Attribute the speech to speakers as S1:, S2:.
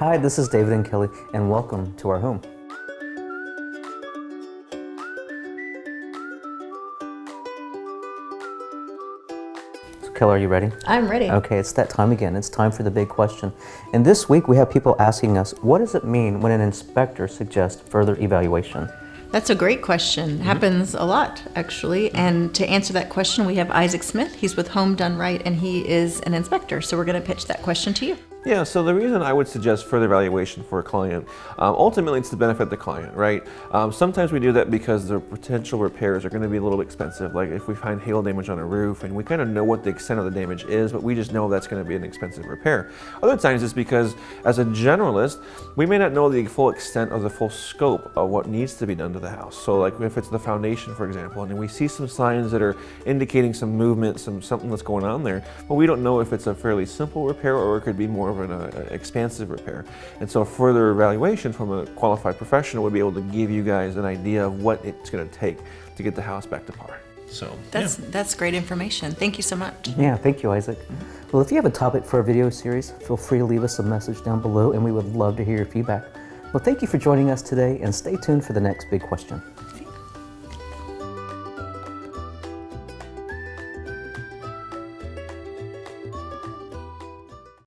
S1: Hi, this is David and Kelly, and welcome to our home. So Keller, are you ready?
S2: I'm ready.
S1: Okay, it's that time again. It's time for the big question. And this week we have people asking us, what does it mean when an inspector suggests further evaluation?
S2: That's a great question. Happens a lot, actually. And to answer that question, we have Isaac Smith. He's with Home Done Right, and he is an inspector. So we're going to pitch that question to you.
S3: Yeah, so the reason I would suggest further evaluation for a client, ultimately it's to benefit the client, right? Sometimes we do that because the potential repairs are going to be a little expensive. Like if we find hail damage on a roof and we kind of know what the extent of the damage is, but we just know that's going to be an expensive repair. Other times it's because as a generalist, we may not know the full extent of the full scope of what needs to be done to the house. So like if it's the foundation, for example, and we see some signs that are indicating some movement, something that's going on there, but we don't know if it's a fairly simple repair or it could be more of an expansive repair. And so further evaluation from a qualified professional would be able to give you guys an idea of what it's going to take to get the house back to par. So
S2: That's great information. Thank you so much.
S1: Yeah, thank you, Isaac. Well, if you have a topic for a video series, feel free to leave us a message down below, and we would love to hear your feedback. Well, thank you for joining us today, and stay tuned for the next big question.